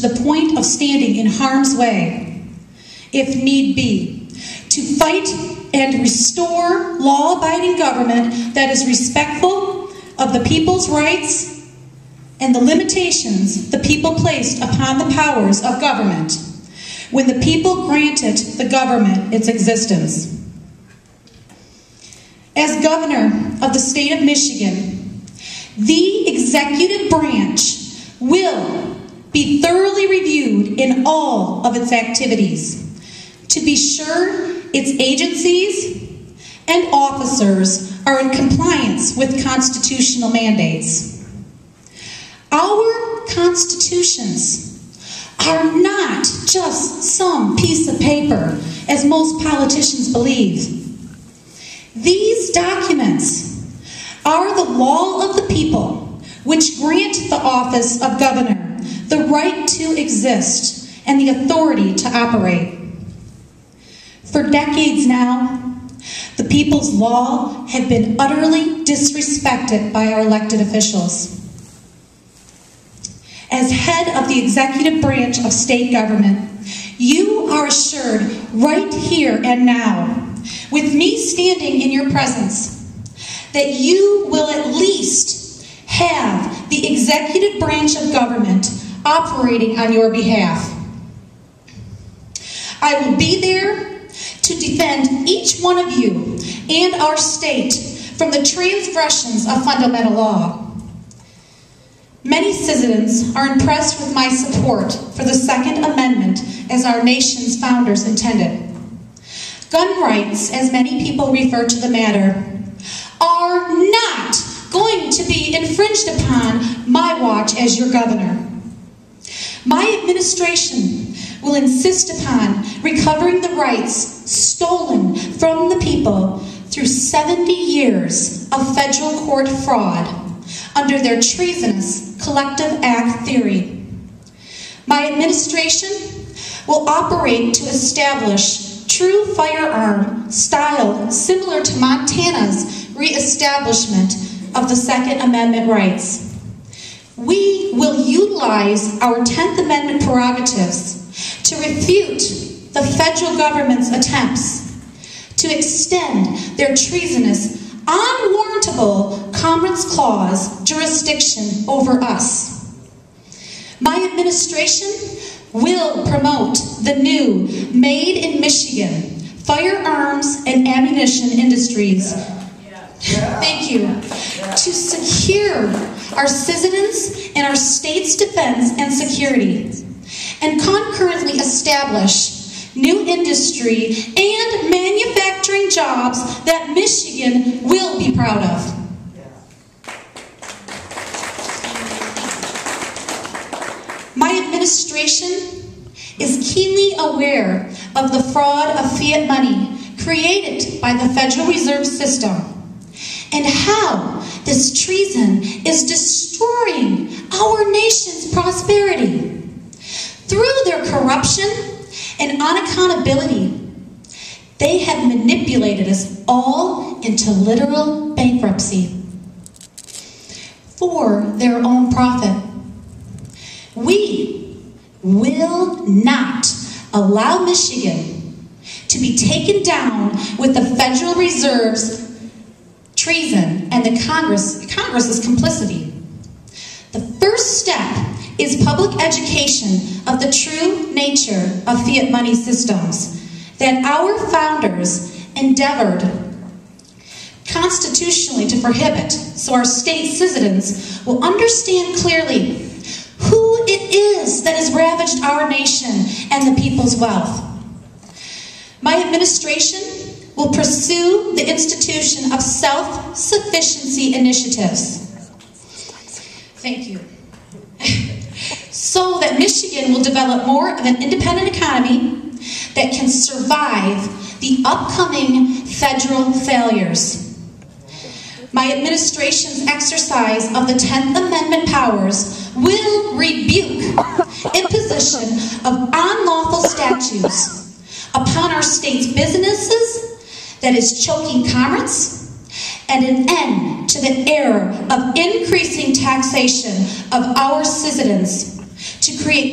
to the point of standing in harm's way, if need be, to fight and restore law-abiding government that is respectful of the people's rights and the limitations the people placed upon the powers of government when the people granted the government its existence. As governor of the state of Michigan, the executive branch will be thoroughly reviewed in all of its activities to be sure its agencies and officers are in compliance with constitutional mandates. Our constitutions are not just some piece of paper, as most politicians believe. These documents are the law of the people, which grant the office of governor the right to exist and the authority to operate. For decades now, the people's law have been utterly disrespected by our elected officials. As head of the executive branch of state government, you are assured right here and now, with me standing in your presence, that you will at least have the executive branch of government operating on your behalf. I will be there to defend each one of you and our state from the transgressions of fundamental law. Many citizens are impressed with my support for the Second Amendment as our nation's founders intended. Gun rights, as many people refer to the matter, are not going to be infringed upon my watch as your governor. My administration will insist upon recovering the rights stolen from the people through 70 years of federal court fraud under their treasonous collective act theory. My administration will operate to establish true firearm style similar to Montana's reestablishment of the Second Amendment rights. We will utilize our 10th Amendment prerogatives to refute the federal government's attempts to extend their treasonous, unwarrantable Commerce Clause jurisdiction over us. My administration will promote the new Made in Michigan firearms and ammunition industries. Thank you. To secure our citizens and our state's defense and security, and concurrently establish new industry and manufacturing jobs that Michigan will be proud of. My administration is keenly aware of the fraud of fiat money created by the Federal Reserve System and how this treason is destroying our nation's prosperity. Through their corruption and unaccountability, they have manipulated us all into literal bankruptcy for their own profit. We will not allow Michigan to be taken down with the Federal Reserve's treason and the Congress's complicity. The first step is public education of the true nature of fiat money systems that our founders endeavored constitutionally to prohibit, so our state citizens will understand clearly who it is that has ravaged our nation and the people's wealth. My administration will pursue the institution of self-sufficiency initiatives. Thank you. So that Michigan will develop more of an independent economy that can survive the upcoming federal failures. My administration's exercise of the 10th Amendment powers will rebuke imposition of unlawful statutes upon our state's businesses that is choking commerce, and an end to the era of increasing taxation of our citizens to create